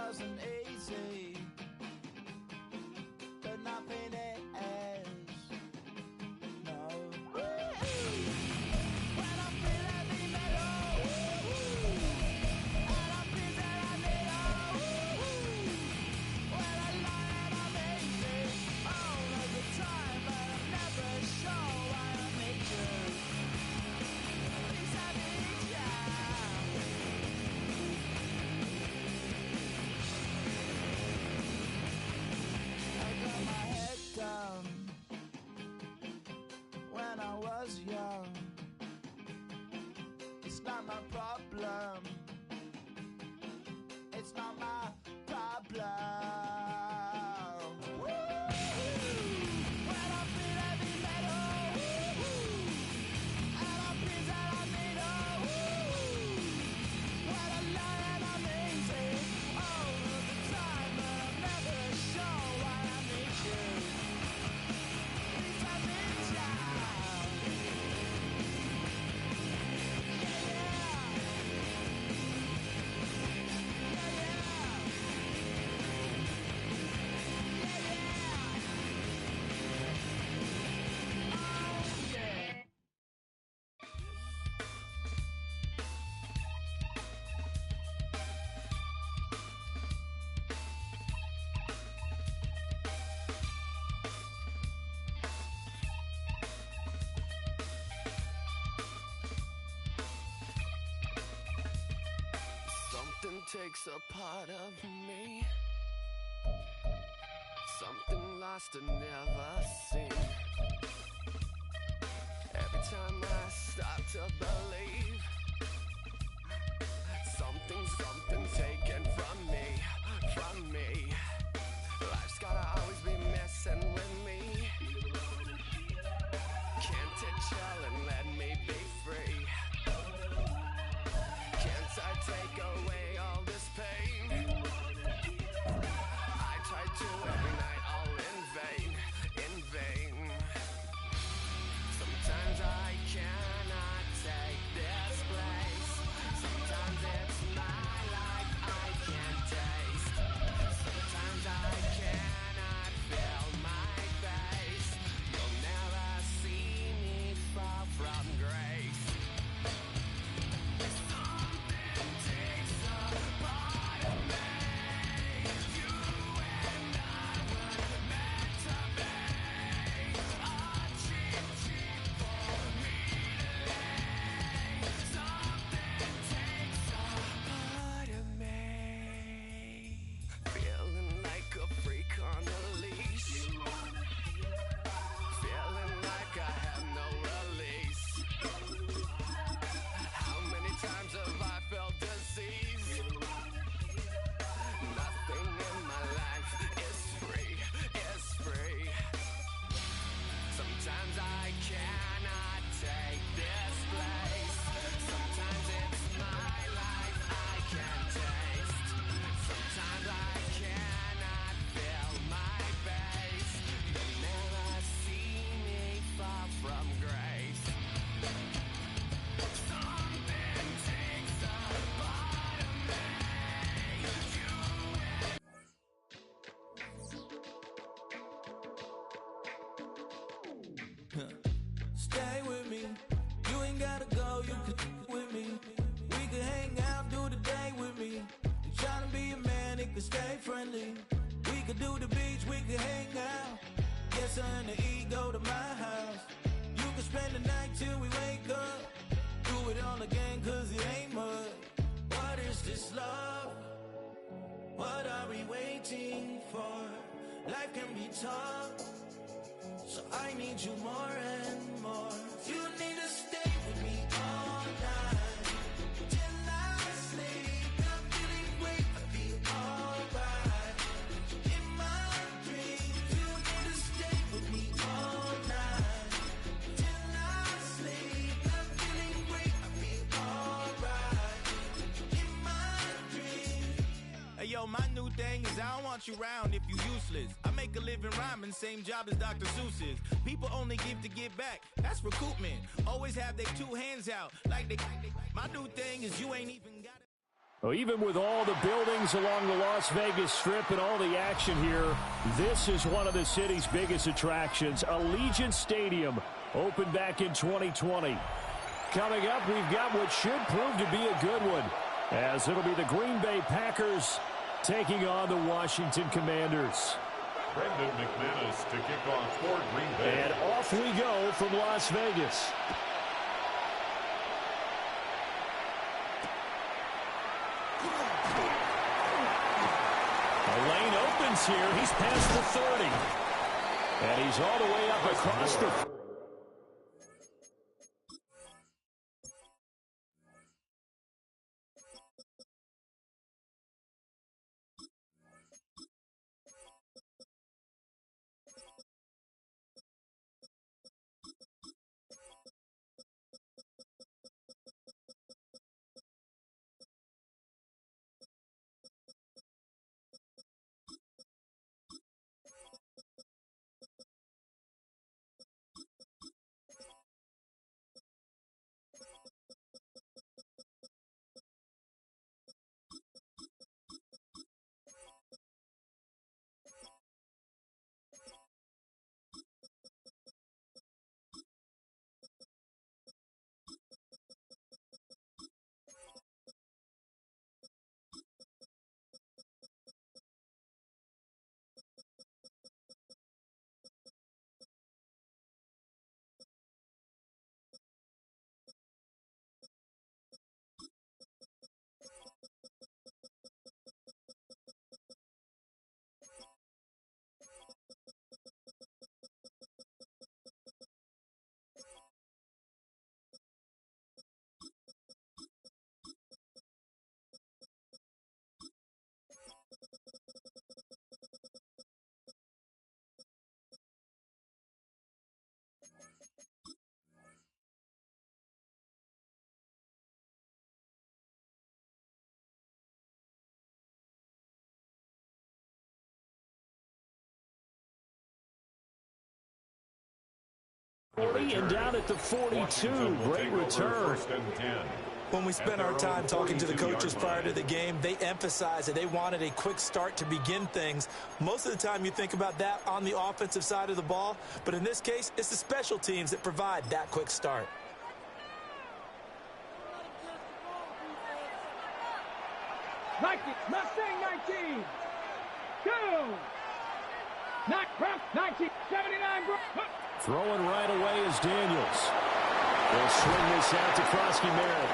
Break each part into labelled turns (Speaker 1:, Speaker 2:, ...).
Speaker 1: wasn't easy, but nothing is. No. When I feel heavy metal, and I feel that I need when I lie and I'm easy all of the time, but I'm never sure why I need you. At least I need ya. I got my head down when I was young. It's not my problem. It's not my problem. When I feel heavy metal, and I feel that I need when I lie and I'm easy all of the time, but I'm never sure why I need you. At least I need ya.
Speaker 2: Something takes a part of me, something lost and never seen. Every time I start to believe, something taken from me. Life's gotta always be messing with me. Can't it chill and let me be free? Can't I take away all this pain? I try to every night, all in vain. Sometimes I cannot take this place. Sometimes it's my life I can't taste. Sometimes I cannot feel my face. You'll never see me fall from grace. Feeling like a freak on a leash. Feeling like I have no release. How many times have I felt disease? Nothing in my life is free. Sometimes I cannot take this place. Sometimes it's my life I can't taste. Sometimes I cannot feel my face. You'll never see me fall from grace. Something takes a part of me.
Speaker 1: Stay with me. You ain't gotta go, you can with me. We can hang out, do the day with me. You tryna be a man, it can stay friendly. We could do the beach, we can hang out. Get something to eat, go to my house. You can spend the night till we wake up. Do it all again, cause it ain't much. What is this love? What are we waiting for? Life can be tough, so I need you more and more. You need to stay with me all night till I sleep. I'm feeling great, I feel alright. In my dreams, you need to stay with me all night till I sleep. I'm feeling great, I feel alright. In my dreams. Hey yo, my new thing is I don't want you around if you useless. I make a living rhyming, same job as Dr. Seuss's. People only give to get back, that's recoupment. Always have their two hands out, like they. My new thing is you ain't even got it.
Speaker 3: Well, even with all the buildings along the Las Vegas Strip and all the action here, this is one of the city's biggest attractions. Allegiant Stadium opened back in 2020. Coming up, we've got what should prove to be a good one, as it'll be the Green Bay Packers taking on the Washington Commanders.
Speaker 4: Brendan McManus to kick off for Green Bay.
Speaker 3: And off we go from Las Vegas. The lane opens here. He's past the 30. And he's all the way up across the... And down at the 42. Great return.
Speaker 5: When we spent our time talking to the coaches prior to the game, they emphasized that they wanted a quick start to begin things. Most of the time you think about that on the offensive side of the ball, but in this case, it's the special teams that provide that quick start.
Speaker 6: Mustang 19. 2. 1979.
Speaker 3: Throwing right away is Daniels. They'll swing this out to Krosky Merritt.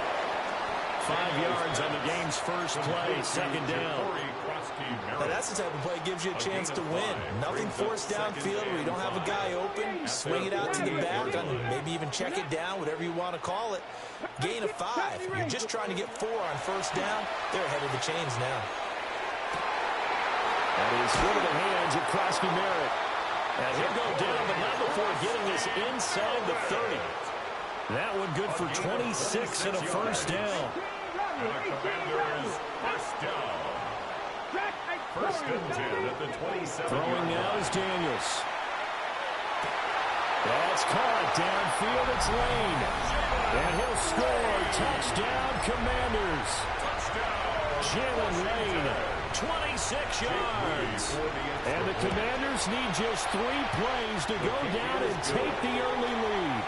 Speaker 3: 5 yards on the game's first play, second down.
Speaker 5: Now that's the type of play that gives you a chance to win. Nothing forced downfield where you don't have a guy open. Swing it out to the back, maybe even check it down, whatever you want to call it. Gain of 5. You're just trying to get 4 on first down. They're ahead of the chains now.
Speaker 3: That is through the hands of Krosky Merritt. And he'll go down, but not before getting this inside the 30. That one good for 26 and a first down.
Speaker 4: And the Commanders first down. First and 10 at the 27.
Speaker 3: Throwing now is Daniels. That's caught downfield. It's Lane. And he'll score. Touchdown, Commanders. Jalen Lane, 26 yards. And the Commanders need just 3 plays to go down and take the early lead.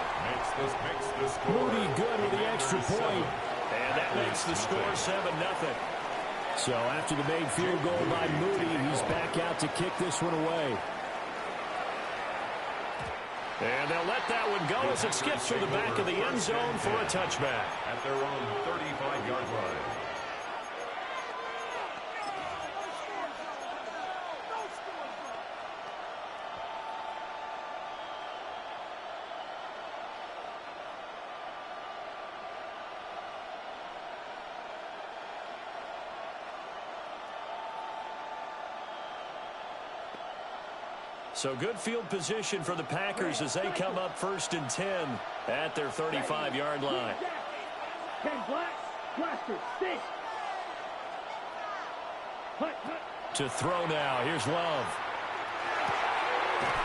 Speaker 3: Moody good with the extra point. And that makes the score 7-0. So after the made field goal by Moody, he's back out to kick this one away. And they'll let that one go as it skips through the back of the end zone for a touchback.
Speaker 4: At their own 35-yard line.
Speaker 3: So good field position for the Packers as they come up first and 10 at their 35-yard line.
Speaker 6: 10 black, blaster, stick.
Speaker 3: To throw now, here's Love.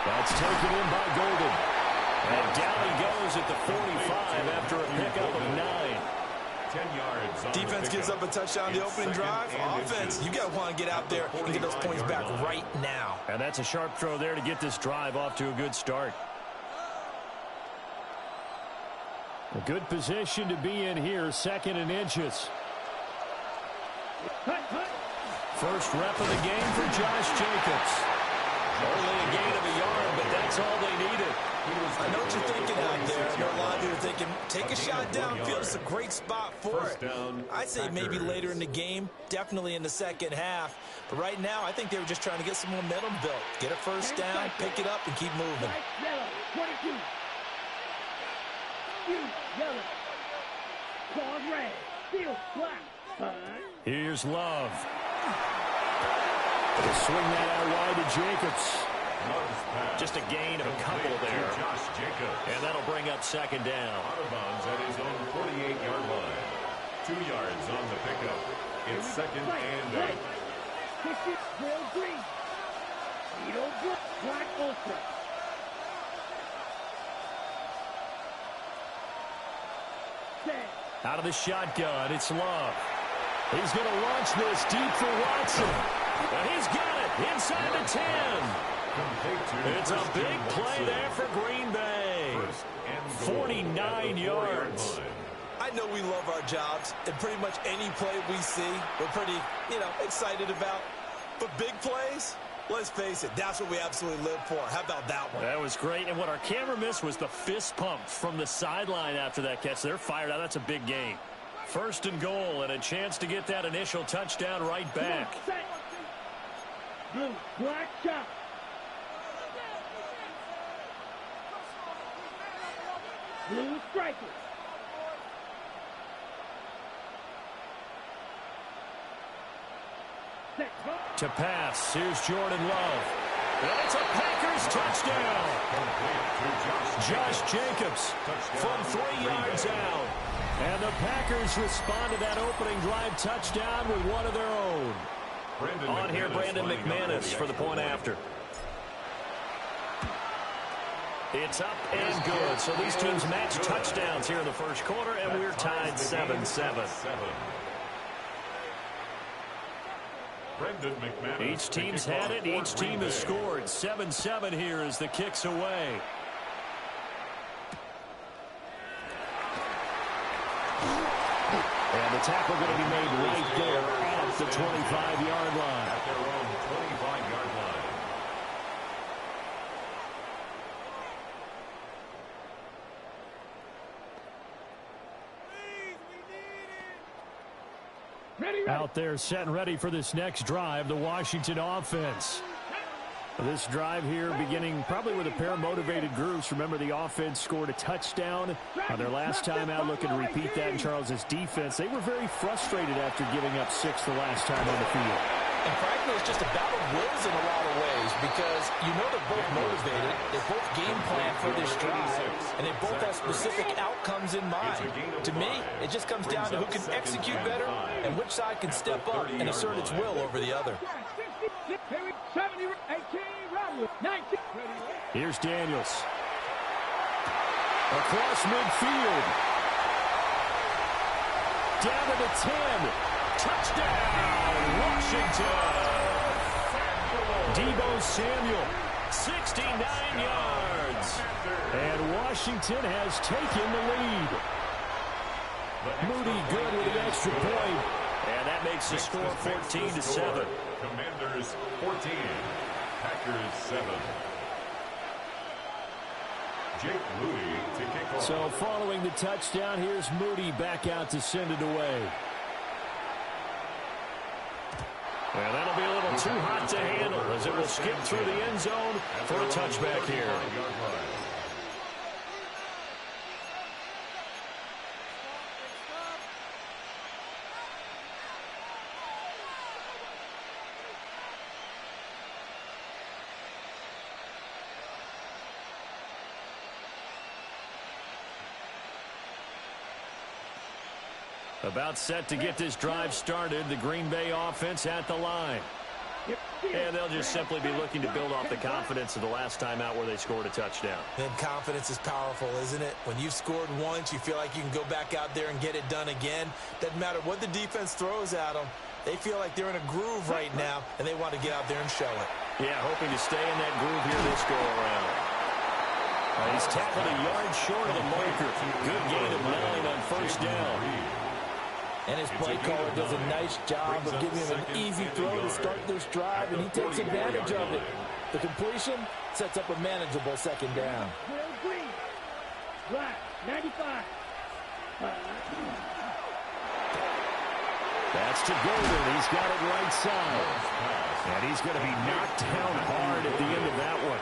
Speaker 3: That's taken in by Golden. And down he goes at the 45 after a pickup of 9.
Speaker 4: 10 yards on
Speaker 5: Defense gives up a touchdown the opening drive. Offense, you got to want to get out there and get those points back right now.
Speaker 3: And that's a sharp throw there to get this drive off to a good start. A good position to be in here, 2nd and inches. First rep of the game for Josh Jacobs. Only a gain of a yard, but that's all they needed.
Speaker 5: I know what you're thinking out there. I know a lot of you are thinking, take a shot downfield. It's a great spot for it. I'd say maybe later in the game, definitely in the second half. But right now, I think they were just trying to get some momentum built. Get a first down, pick it up, and keep moving.
Speaker 6: Yellow, 22. Yellow. Pause red. Field black.
Speaker 3: Here's Love. They'll swing that out wide to Jacobs. Just a gain of a couple there.
Speaker 4: Josh Jacobs.
Speaker 3: And that'll bring up 2nd down.
Speaker 4: Out of bounds at his own 48-yard line. 2 yards on the pickup. It's 2nd and 8.
Speaker 6: Real green. Edo black ultra.
Speaker 3: Out of the shotgun, it's Love. He's going to launch this deep for Watson. And he's got it inside the 10. It's a big play there for Green Bay. 49 yards.
Speaker 5: I know we love our jobs, and pretty much any play we see, we're pretty, excited about. But big plays, let's face it, that's what we absolutely live for. How about that one?
Speaker 3: That was great, and what our camera missed was the fist pump from the sideline after that catch. They're fired out. That's a big gain. 1st and goal, and a chance to get that initial touchdown right back.
Speaker 6: Blue, black chop. Blue striker.
Speaker 3: To pass, here's Jordan Love. And it's a Packers touchdown. Josh Jacobs from 3 yards out. And the Packers respond to that opening drive touchdown with one of their own. On here, Brandon McManus for the point after. It's up and good. So these teams match touchdowns here in the first quarter, and we're tied 7-7. Each team's had it. Each team has scored. 7-7 here as the kick's away. And the tackle going to be made right there at the 25-yard line.
Speaker 4: At their own 25-yard line.
Speaker 3: Out there set and ready for this next drive, the Washington offense. This drive here beginning probably with a pair of motivated groups. Remember, the offense scored a touchdown on their last time out, looking to repeat that in Charles's defense. They were very frustrated after giving up 6 the last time on the field.
Speaker 5: And frankly, it's just a battle of wills in a lot of ways because they're both motivated, they both game plan for this drive, and they both have specific outcomes in mind. To me, it just comes down to who can execute better and which side can step up and assert its will over the other.
Speaker 3: Here's Daniels. Across midfield. Down to the 10. Touchdown, Washington. Deebo Samuel, 69 yards. And Washington has taken the lead. Moody good with an extra point. And that makes the score 14-7.
Speaker 4: Commanders 14, Packers 7. Jake Moody to kick off.
Speaker 3: So following the touchdown, here's Moody back out to send it away. And that'll be a little too hot to handle as it will skip through the end zone for a touchback here. About set to get this drive started. The Green Bay offense at the line. And they'll just simply be looking to build off the confidence of the last time out where they scored a touchdown.
Speaker 5: And confidence is powerful, isn't it? When you've scored once, you feel like you can go back out there and get it done again. Doesn't matter what the defense throws at them. They feel like they're in a groove right now, and they want to get out there and show it.
Speaker 3: Yeah, hoping to stay in that groove here this go-around. He's tackled a yard short of the marker. Good gain of 9 on first down.
Speaker 5: And his play caller does a nice job of giving him an easy throw to start this drive, and he takes advantage of it. The completion sets up a manageable second down.
Speaker 6: Will Green. Black, 95.
Speaker 3: That's to Golden. He's got it right side. And he's going to be knocked down hard at the end of that one.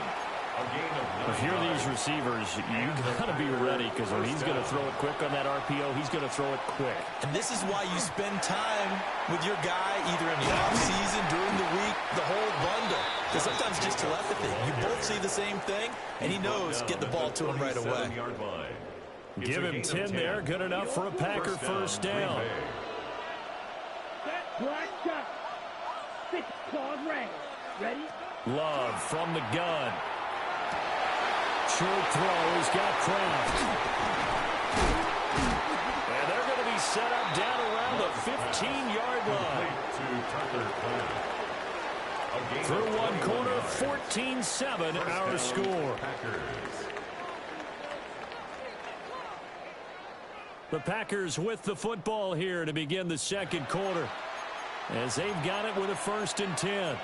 Speaker 3: If you're these receivers, you got to be ready, because when he's going to throw it quick on that RPO, he's going to throw it quick.
Speaker 5: And this is why you spend time with your guy either in the offseason, during the week, the whole bundle. Because sometimes just telepathy. You both see the same thing, and he knows get the ball to him right away.
Speaker 3: Give him 10 there. Good enough for a Packer first down.
Speaker 6: Black shot. 6 claws ring. Ready?
Speaker 3: Love from the gun. Short throw. He's got Kraft. And they're going to be set up down around the 15-yard line. Through one quarter, 14-7 our score. The Packers with the football here to begin the second quarter, as they've got it with a 1st and 10.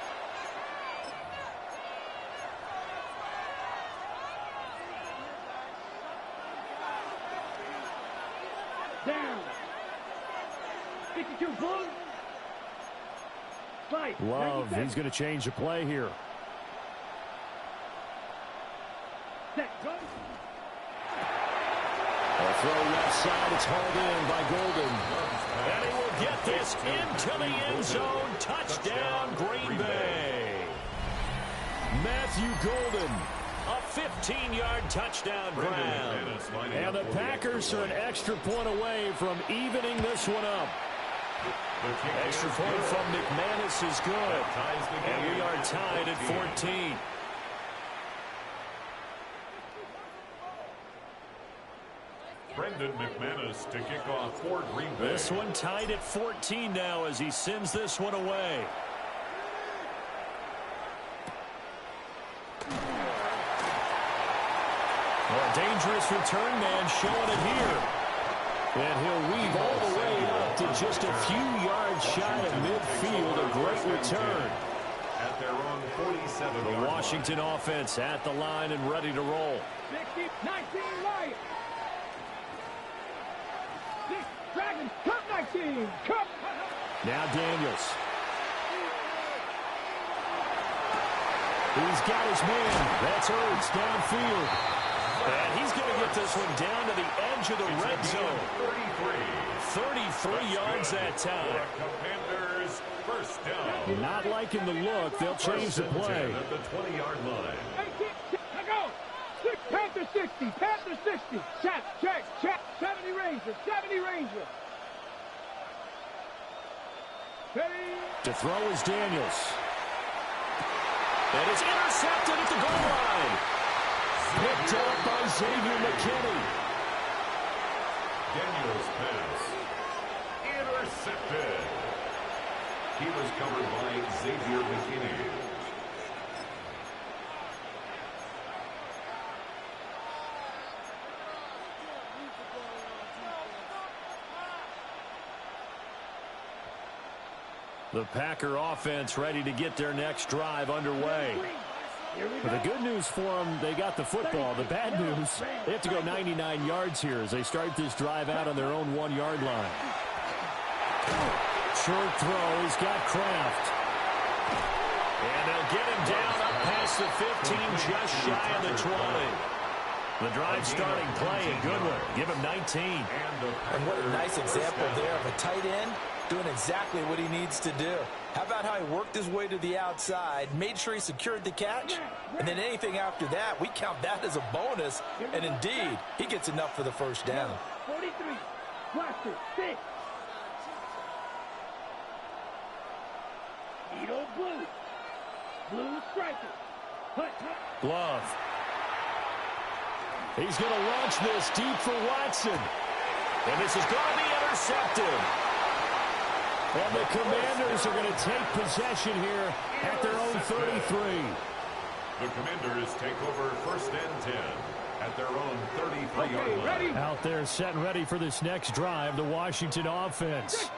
Speaker 6: Down. 52 Bulls. Fight.
Speaker 3: Love, he's going to change the play here.
Speaker 6: Set. Go.
Speaker 3: A throw left side. It's hauled in by Golden. And he will get this into the end zone. Touchdown, Green Bay. Matthew Golden. A 15-yard touchdown grab. And the Packers are an extra point away from evening this one up. Extra point from McManus is good. And we are tied at 14.
Speaker 4: Brendan McManus to kick off for Green Bay.
Speaker 3: This one tied at 14 now as he sends this one away. Well, a dangerous return man showing it here. And he'll weave all the way up to just a few yards shy of midfield. A great return.
Speaker 4: At their own 47.
Speaker 3: The Washington offense at the line and ready to roll.
Speaker 6: 60, 19 Lions. Dragons, Cup 19. Cup.
Speaker 3: Now Daniels. He's got his man. That's Ertz downfield. And he's going to get this one down to the edge of the red zone. 33 yards that time.
Speaker 4: Commanders first down.
Speaker 3: Not liking the look. They'll change the play.
Speaker 4: At the 20-yard line.
Speaker 6: 18, let go. Panther 60, Panther 60. Check. 70 Ranger, 70 Ranger.
Speaker 3: To throw is Daniels. And it's intercepted at the goal line. Picked up by Xavier McKinney.
Speaker 4: Daniels pass. Intercepted. He was covered by Xavier McKinney.
Speaker 3: The Packer offense ready to get their next drive underway. But the good news for them, they got the football. The bad news, they have to go 99 yards here as they start this drive out on their own 1-yard line. Short throw, he's got Kraft. And they'll get him down up past the 15, just shy of the 20. The drive starting play, a good one. Give him 19.
Speaker 5: And what a nice example there of a tight end doing exactly what he needs to do. How about how he worked his way to the outside, made sure he secured the catch, and then anything after that, we count that as a bonus, and indeed, he gets enough for the first down.
Speaker 6: 43, Blaster, 6. Edo Blue, Blue striker.
Speaker 3: Glove. He's going to launch this deep for Watson. And this is going to be intercepted. And the Commanders are going to take possession here at their own 33.
Speaker 4: The Commanders take over 1st and 10 at their own 33-yard line.
Speaker 3: Out there set and ready for this next drive, the Washington offense.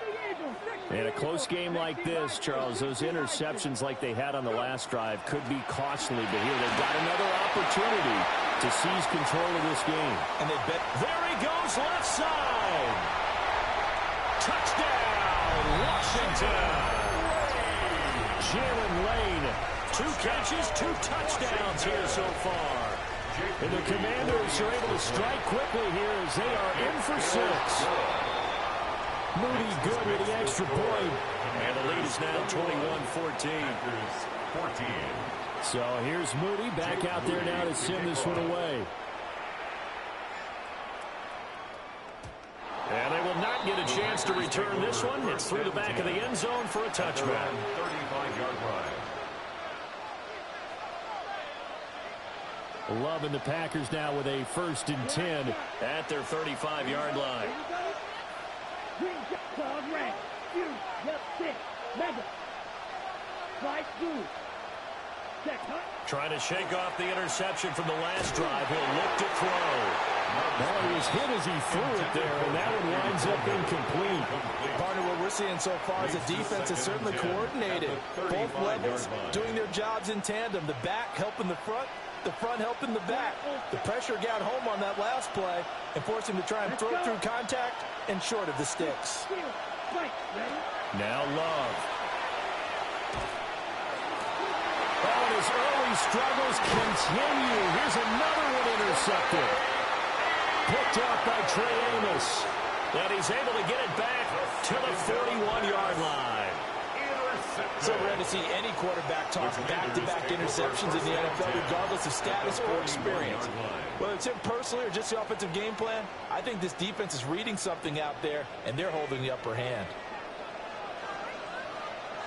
Speaker 3: In a close game like this, Charles, those interceptions like they had on the last drive could be costly. But here they've got another opportunity to seize control of this game.
Speaker 5: And they bet.
Speaker 3: There he goes, left side. Touchdown, Washington. Jalen Lane, 2 catches, 2 touchdowns here so far. And the Commanders are able to strike quickly here as they are in for 6. Moody good with the extra point. And the lead is now 21-14. So here's Moody back out there now to send this one away. And they will not get a chance to return this one. It's through the back of the end zone for a touchback.
Speaker 4: 35-yard line.
Speaker 3: Love and the Packers now with a 1st and 10 at their 35-yard line. Trying to shake off the interception from the last drive. He'll look to throw. Well, he was hit as he threw it there, and that one winds up incomplete.
Speaker 5: Partner, what we're seeing so far is the defense is certainly coordinated. Both levels doing their jobs in tandem. The back helping the front helping the back. The pressure got home on that last play and forced him to try and throw through contact and short of the sticks.
Speaker 3: Now Love. Oh, and his early struggles continue. Here's another one intercepted. Picked off by Trey Amos. And he's able to get it back to the 41-yard line.
Speaker 5: So we're going to see any quarterback toss back-to-back interceptions in the NFL, regardless of status or experience. Whether it's him personally or just the offensive game plan, I think this defense is reading something out there, and they're holding the upper hand.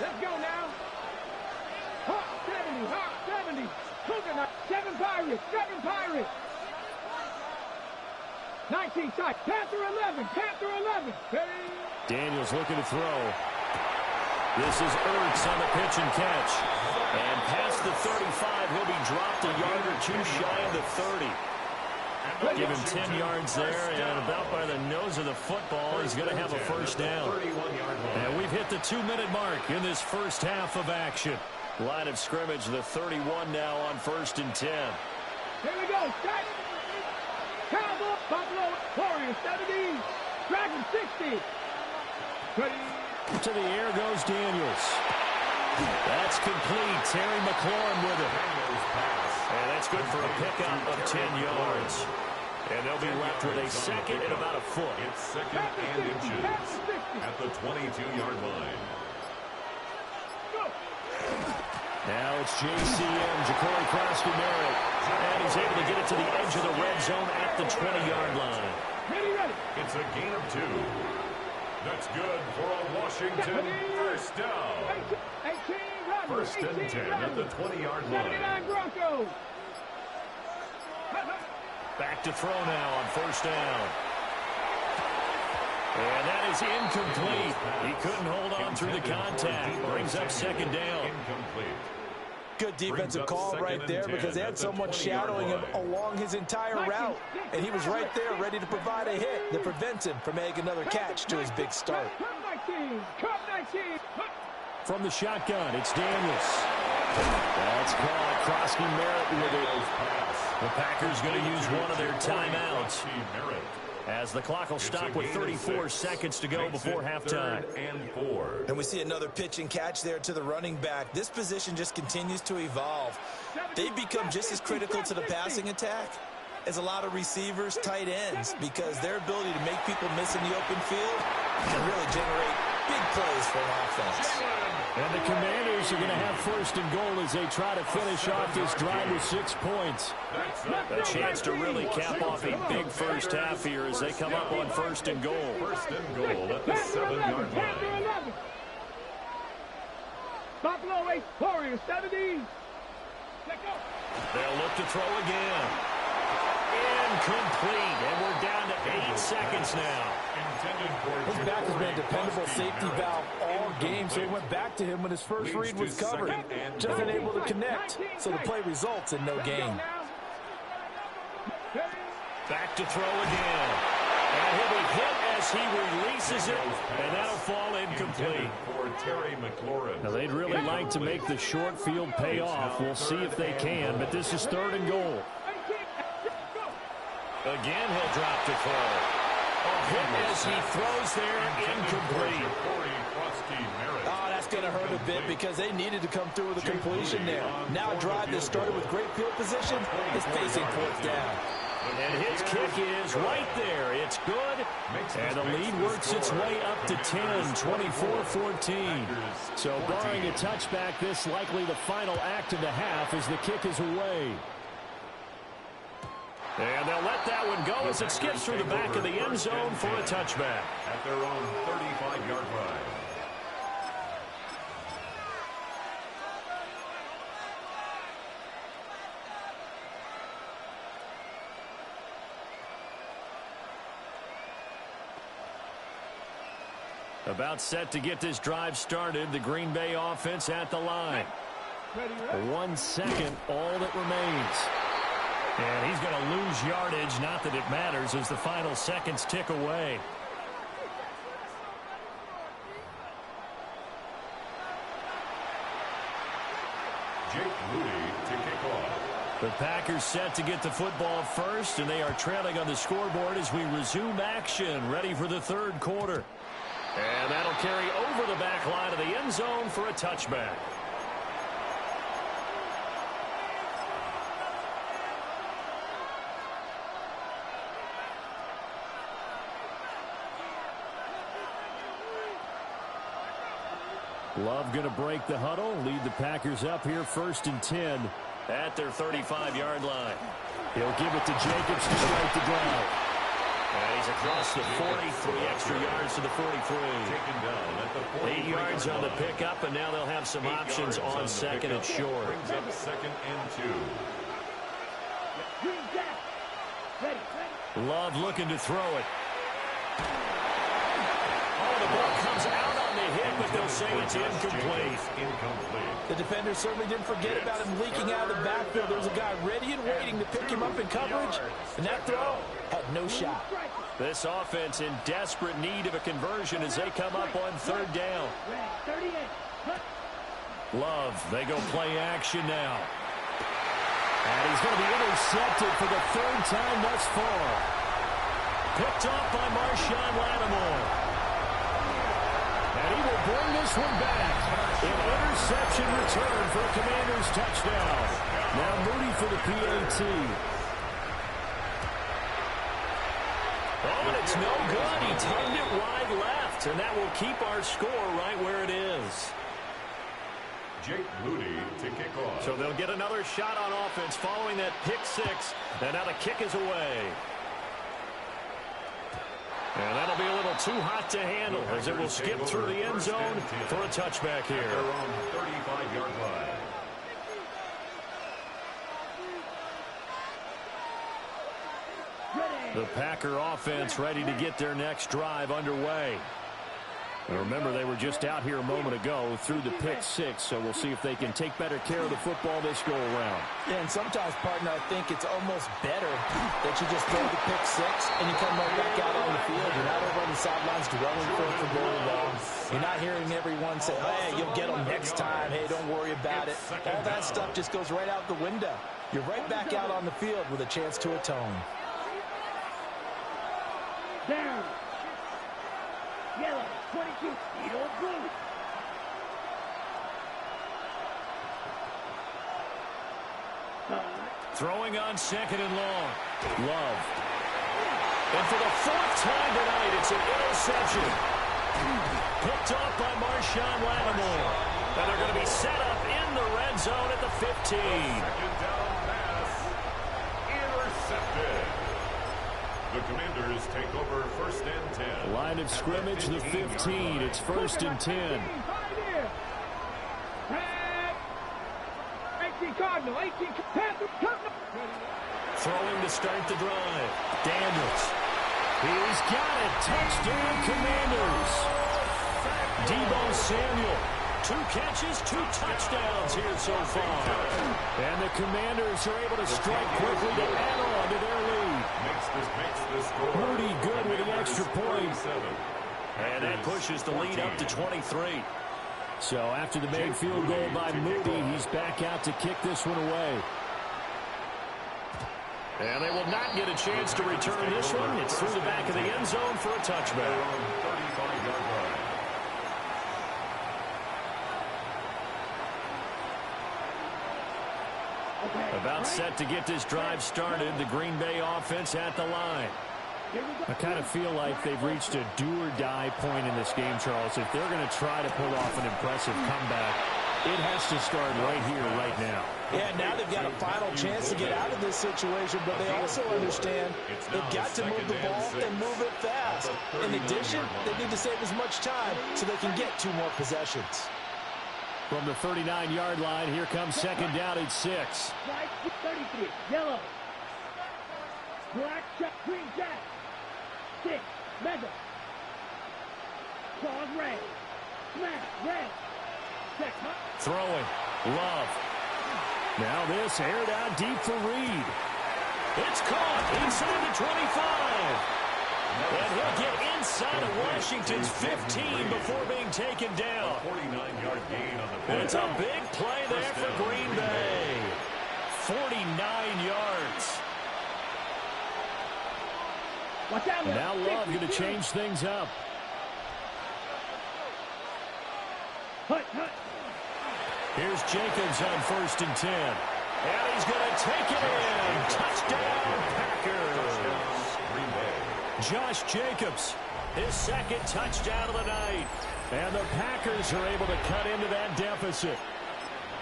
Speaker 6: Let's go now. Hawk 70. Coconut, 7 Pirates. 19 side. Panther 11.
Speaker 3: Daniels looking to throw. This is Ertz on the pitch and catch. And past the 35, he'll be dropped a yard or 2 shy of the 30. Give him 10 yards there, and about by the nose of the football, he's going to have a 1st down. And we've hit the 2-minute mark in this first half of action. Line of scrimmage, the 31 now on 1st and 10.
Speaker 6: Here we go. Start. Cowboy, Buffalo, Warriors 70. Dragon 60.
Speaker 3: To the air goes Daniels. That's complete. Terry McLaurin with it. And that's good for a pickup of 10 yards. And they'll be left with a 2nd and about a foot.
Speaker 4: It's 2nd and inches at the 22-yard line.
Speaker 3: Now it's JCM, Ja'Cory Crosby-Merritt. And he's able to get it to the edge of the red zone at the 20-yard line.
Speaker 6: Ready.
Speaker 4: It's a gain of 2. That's good for a Washington 1st down. 1st and 10 at the 20-yard line.
Speaker 6: 79 Broncos.
Speaker 3: Back to throw now on 1st down. And that is incomplete. He couldn't hold on through the contact. Brings up 2nd down.
Speaker 4: Incomplete.
Speaker 5: Good defensive call right there because they had someone shadowing him along his entire route. And he was right there ready to provide a hit that prevents him from making another catch to his big start.
Speaker 3: From the shotgun, it's Daniels. That's caught. Crosby-Merritt with it. The Packers going to use one of their timeouts as the clock will stop with 34 seconds to go before halftime.
Speaker 5: And we see another pitch and catch there to the running back. This position just continues to evolve. They've become just as critical to the passing attack as a lot of receivers, tight ends, because their ability to make people miss in the open field can really generate big plays for an offense.
Speaker 3: And the Commanders are going to have 1st and goal as they try to finish off this drive with 6 points. A chance to really cap off a big first half here as they come up on 1st and goal.
Speaker 4: 1st and goal at the 7-yard line.
Speaker 6: Buffalo Ace Warriors 70. Let go.
Speaker 3: They'll look to throw again. Incomplete, and we're down to 8 seconds now.
Speaker 5: His back has been a dependable safety valve all game, so he went back to him when his first read was covered. Just unable to connect, so the play results in no gain.
Speaker 3: Back to throw again. And he'll be hit as he releases it, and that'll fall incomplete. Now, they'd really like to make the short field pay off. We'll see if they can, but this is 3rd and goal. Again, he'll drop to throw. Hit as he throws there, incomplete.
Speaker 5: Oh, that's going to hurt a bit because they needed to come through with a completion there. Now a drive that started with great field position is facing 4th down.
Speaker 3: And his kick is right there. It's good. And the lead works its way up to 10, 24-14. So barring a touchback, this likely the final act of the half as the kick is away. And they'll let that one go as it skips through the back of the end zone for a touchback.
Speaker 4: At their own 35-yard line.
Speaker 3: About set to get this drive started, the Green Bay offense at the line. 1 second, all that remains. And he's going to lose yardage, not that it matters, as the final seconds tick away.
Speaker 4: Jake Moody to kick off.
Speaker 3: The Packers set to get the football first, and they are trailing on the scoreboard as we resume action, ready for the 3rd quarter. And that'll carry over the back line of the end zone for a touchback. Love going to break the huddle, lead the Packers up here 1st and 10 at their 35-yard line. He'll give it to Jacobs to start the drive. And he's across the 43 extra yards to the 43. 8 yards on the pickup, and now they'll have some options on 2nd and short.
Speaker 4: Brings up 2nd and 2.
Speaker 3: Love looking to throw it. Oh, the ball comes out on the hit, but they'll say it's incomplete.
Speaker 5: The defender certainly didn't forget about him leaking out of the backfield. There's a guy ready and waiting to pick him up in coverage, and that throw had no shot.
Speaker 3: This offense in desperate need of a conversion as they come up on 3rd down. Love, they go play action now. And he's going to be intercepted for the 3rd time thus far. Picked off by Marshawn Lattimore. And he will bring this one back. An interception return for a Commanders touchdown. Now Moody for the PAT. Oh, and it's no good. He timed it wide left, and that will keep our score right where it is.
Speaker 4: Jake Moody to kick off.
Speaker 3: So they'll get another shot on offense following that pick 6, and now the kick is away. And that'll be a little too hot to handle as it will skip through the end zone for a touchback here.
Speaker 4: Their own 35-yard line.
Speaker 3: The Packer offense ready to get their next drive underway. And remember, they were just out here a moment ago through the pick 6, so we'll see if they can take better care of the football this go-around.
Speaker 5: Yeah, and sometimes, partner, I think it's almost better that you just throw the pick 6 and you come right back out on the field. You're not over on the sidelines dwelling for going long. You're not hearing everyone say, hey, you'll get them next time. Hey, don't worry about it. All that stuff just goes right out the window. You're right back out on the field with a chance to atone.
Speaker 6: Down. Yellow, 22, Edo blue.
Speaker 3: Throwing on 2nd and long. Love. And for the 4th time tonight, it's an interception. Picked off by Marshawn Lattimore. And they're going to be set up in the red zone at the 15.
Speaker 4: 2nd down pass. Intercepted. The Commanders take over 1st and 10.
Speaker 3: Line of scrimmage, the 15. It's 1st and 10.
Speaker 6: Cardinal. 18 Panther.
Speaker 3: Throwing to start the drive. Daniels. He's got it. Touchdown, Commanders. Deebo Samuel. 2 catches, 2 touchdowns here so far. And the Commanders are able to strike quickly to add on to their lead.
Speaker 4: Makes the score.
Speaker 3: Moody good with an extra point. And that pushes the lead up to 23. So after the made field goal by Moody, he's back out to kick this one away. And they will not get a chance to return this one. It's through the back of the end zone for a touchback.
Speaker 4: 35-yard line.
Speaker 3: About set to get this drive started. The Green Bay offense at the line. I kind of feel like they've reached a do-or-die point in this game, Charles. If they're going to try to pull off an impressive comeback, it has to start right here, right now.
Speaker 5: Yeah, now they've got a final chance to get out of this situation, but they also understand they've got to move the ball and move it fast. In addition, they need to save as much time so they can get 2 more possessions.
Speaker 3: From the 39-yard line, here comes second down at 6.
Speaker 6: 33. Yellow. Black check. Green jack. 6. Mega. Claws red. Smash. Red. Check.
Speaker 3: Throwing. Love. Now this aired out deep for Reed. It's caught inside the 25. And he'll get inside of Washington's 15 before being taken down.
Speaker 4: 49-yard gain on the play.
Speaker 3: And it's a big play there for Green Bay. 49 yards.
Speaker 6: Watch out.
Speaker 3: Now Love going to change things up.
Speaker 6: Hut, hut.
Speaker 3: Here's Jacobs on 1st and 10. And he's going to take it in. Touchdown, Packers.
Speaker 4: Green Bay.
Speaker 3: Josh Jacobs, his second touchdown of the night. And the Packers are able to cut into that deficit.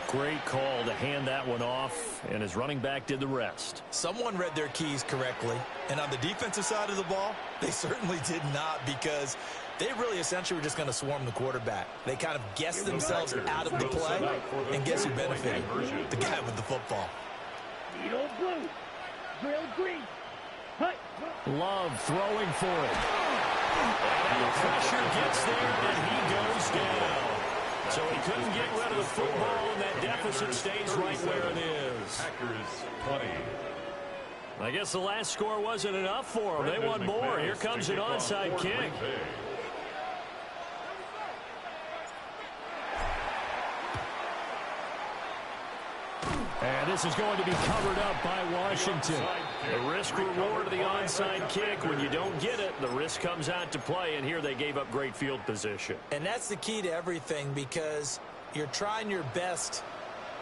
Speaker 3: Great call to hand that one off, and his running back did the rest.
Speaker 5: Someone read their keys correctly, and on the defensive side of the ball, they certainly did not, because they really essentially were just going to swarm the quarterback. They kind of guessed themselves out of the play, and guess who benefited? The guy with the football.
Speaker 6: Needle blue. Drill green. Hut.
Speaker 3: Love throwing for it. And the pressure gets there, and he goes down. So he couldn't get rid of the football, and that deficit stays right where it is.
Speaker 4: Packers 20.
Speaker 3: I guess the last score wasn't enough for them. They want more. Here comes an onside kick. And this is going to be covered up by Washington. The risk-reward of the onside kick. When you don't get it, the risk comes out to play, and here they gave up great field position.
Speaker 5: And that's the key to everything, because you're trying your best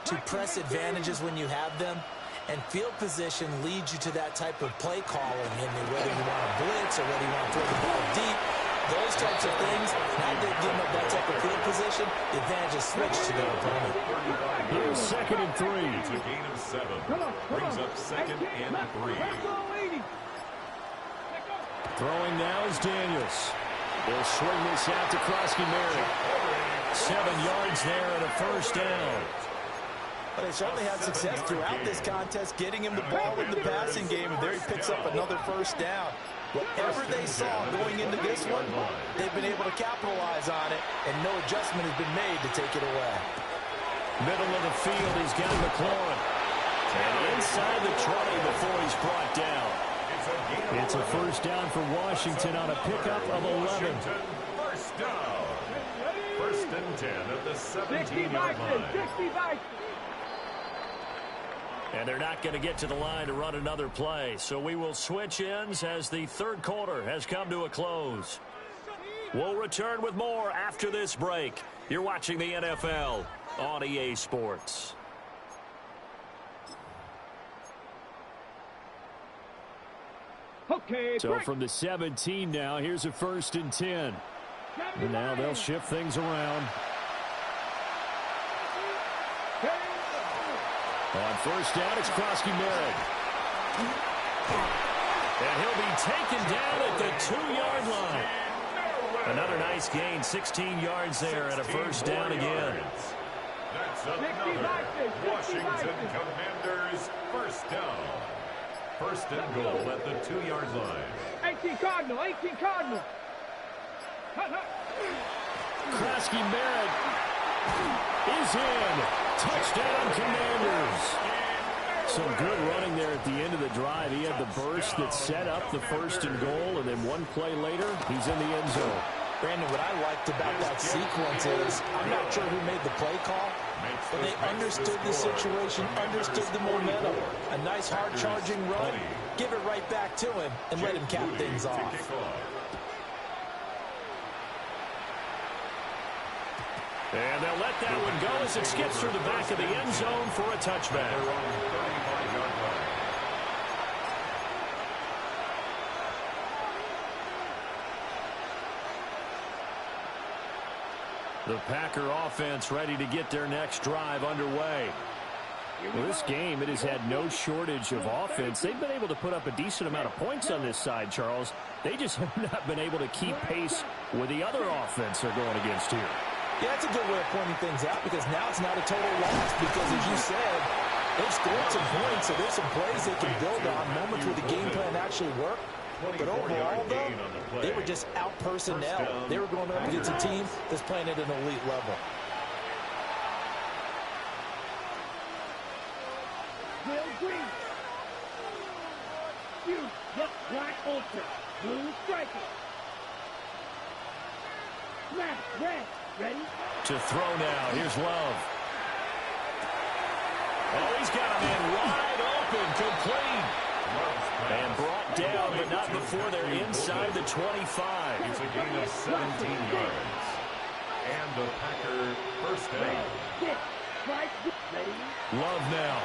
Speaker 5: to press advantages when you have them, and field position leads you to that type of play calling, whether you want to blitz or whether you want to throw the ball deep. Those types of things, now they're giving up that type of field position, the advantage is switched to their opponent.
Speaker 3: Here's 2nd and 3.
Speaker 4: It's a gain of 7. Brings up 2nd and 3.
Speaker 3: Throwing now is Daniels. They'll swing this out to Krosky-Merritt. 7 yards there and a first down.
Speaker 5: But they certainly had success throughout this contest, getting him the ball in the passing game, and there he picks up another first down. Whatever they saw going into this one, they've been able to capitalize on it, and no adjustment has been made to take it away.
Speaker 3: Middle of the field, he's got McLaurin. And inside the 20 before he's brought down. It's a first down for Washington on a pickup of 11.
Speaker 4: First down. 1st and 10 at the 17-yard line.
Speaker 3: And they're not going to get to the line to run another play. So we will switch ends as the third quarter has come to a close. We'll return with more after this break. You're watching the NFL on EA Sports.
Speaker 6: Okay,
Speaker 3: So from the 17 now, here's a 1st and 10. And now they'll shift things around. On first down, it's Krosky-Merritt. And he'll be taken down at the 2-yard line. Another nice gain, 16 yards there, and a first down again.
Speaker 4: That's another Washington Commanders first down. First and goal at the 2-yard line.
Speaker 6: 18 Cardinal, 18 Cardinal.
Speaker 3: Krasky Merritt is in. Touchdown, Commanders. Some good running there at the end of the drive. He had the burst that set up the first and goal, and then one play later, he's in the end zone.
Speaker 5: Brandon, what I liked about that sequence is I'm not sure who made the play call, but they understood the situation, understood the momentum. A nice hard-charging run, give it right back to him, and let him cap things off.
Speaker 3: And they'll let that one go as it skips through the back of the end zone for a touchback. The Packer offense ready to get their next drive underway. Well, this game, it has had no shortage of offense. They've been able to put up a decent amount of points on this side, Charles. They just have not been able to keep pace with the other offense they're going against here.
Speaker 5: Yeah, that's a good way of pointing things out because now it's not a total loss because, as you said, they've scored some points, so there's some plays they can build on, moments where the game plan actually worked. But overall, though, they were just out-personnel. They were going up against a team that's playing at an elite level.
Speaker 6: Will Green. Huge. Yep. Black ultra. Blue striker. Smash. Red. Ready?
Speaker 3: To throw now. Here's Love. Oh, he's got a man wide open. Complete. And brought down, but not before they're inside the 25.
Speaker 4: It's a gain of 17 yards. And the Packer first down.
Speaker 3: Love now.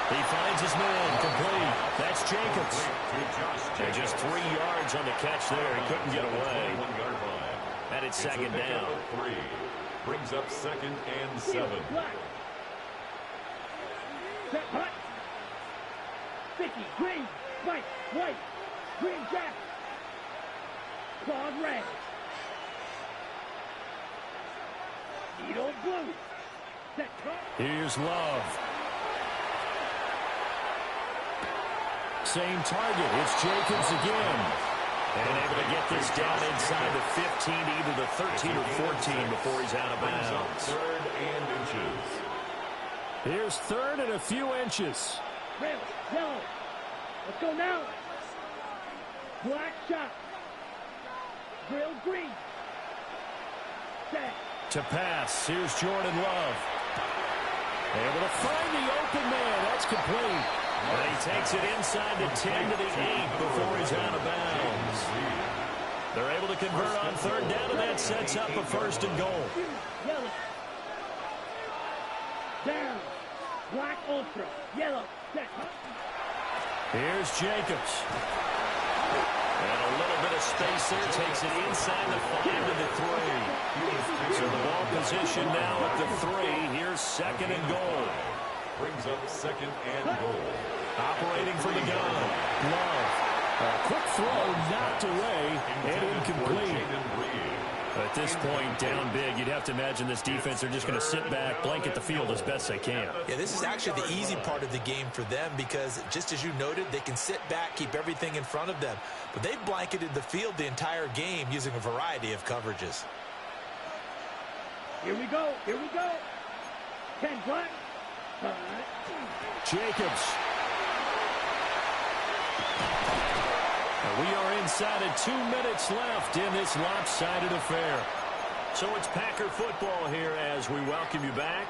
Speaker 3: He finds his man, complete. That's Jacobs. And just 3 yards on the catch there. He couldn't get away. And it's second down.
Speaker 4: Brings up second and 7.
Speaker 6: Set hut. Sticky, green, white, green jack. Claude red. Needle blue. Set cut.
Speaker 3: Here's Love. Same target. It's Jacobs again. And able to get this down inside the 15 to either the 13 or 14 before he's out of bounds.
Speaker 4: Third and inches.
Speaker 3: Here's third and a few inches.
Speaker 6: Red, yellow. Let's go now. Black shot. Grill green. Set.
Speaker 3: To pass. Here's Jordan Love. Able to find the open man. That's complete. And he takes it inside the 10 to the 8 before he's out of bounds. They're able to convert on third down, and that sets up a first and goal.
Speaker 6: Yellow. Down. Black ultra. Yellow. Set.
Speaker 3: Here's Jacobs. And a little bit of space there. Takes it inside the 5 to the 3. So the ball position now at the 3. Here's second and goal.
Speaker 4: Brings up second and goal.
Speaker 3: Operating for the gun. Love. A quick throw knocked away and incomplete. At this point, down big, you'd have to imagine this defense, they're just going to sit back, blanket the field as best they can.
Speaker 5: Yeah, this is actually the easy part of the game for them because, just as you noted, they can sit back, keep everything in front of them. But they've blanketed the field the entire game using a variety of coverages.
Speaker 6: Here we go. 10 black.
Speaker 3: Jacobs. We are inside of 2 minutes left in this lopsided affair. So it's Packer football here as we welcome you back.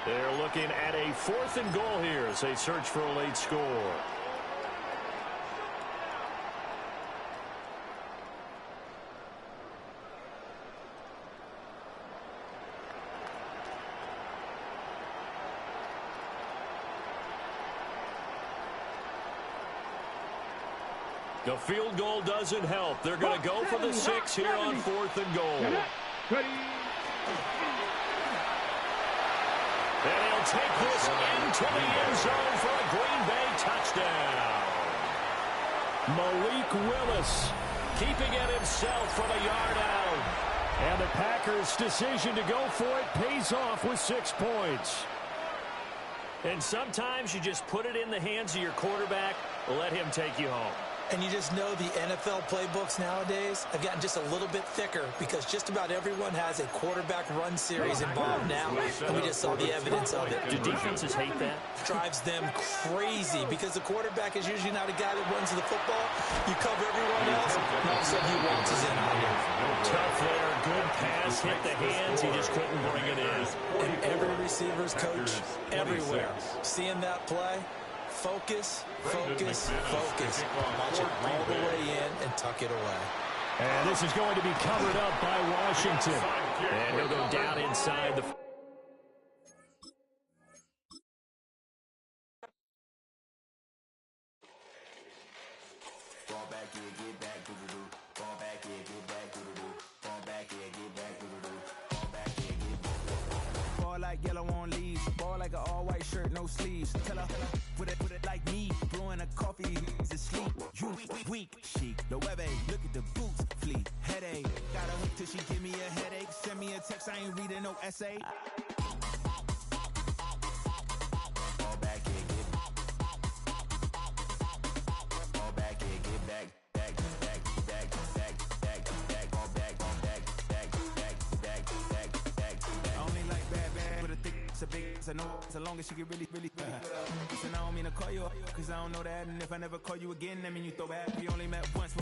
Speaker 3: They're looking at a 4th and goal here as they search for a late score. The field goal doesn't help. They're going to go for the 6 here on 4th and goal.
Speaker 6: Ready.
Speaker 3: And he'll take this into the end zone for a Green Bay touchdown. Malik Willis keeping it himself from a yard out. And the Packers' decision to go for it pays off with 6 points.
Speaker 7: And sometimes you just put it in the hands of your quarterback, let him take you home.
Speaker 5: And you just know the NFL playbooks nowadays have gotten just a little bit thicker because just about everyone has a quarterback run series involved now, and we just saw the evidence of it.
Speaker 7: Do defenses hate that?
Speaker 5: Drives them crazy because the quarterback is usually not a guy that runs the football. You cover everyone else, and all of a sudden he waltzes in on you.
Speaker 7: Tough there, good pass, hit the hands, he just couldn't bring it in.
Speaker 5: And every receiver's coach everywhere, seeing that play, focus, focus, focus. Watch it all the way in and tuck it away.
Speaker 3: And this is going to be covered up by Washington.
Speaker 7: And he'll go down inside the...
Speaker 1: Fall back here, get back, doo-doo-doo. Fall back here, get back, doo-doo-doo. Fall back here, get back, doo-doo-doo. Fall back here, get back. Ball like yellow on leaves. Ball like an all-white shirt, no sleeves. Tell her, put it like me. Blowing a coffee, to sleep. You weak, chic. The web look at the boots, fleet. Headache. Got a hook till she give me a headache. Send me a text, I ain't reading no essay. Fall back here, get back. Fall back here, get back. I know as long as she get really Listen, I don't mean to call you, cause I don't know that. And if I never call you again, that mean you throw back. We only met once.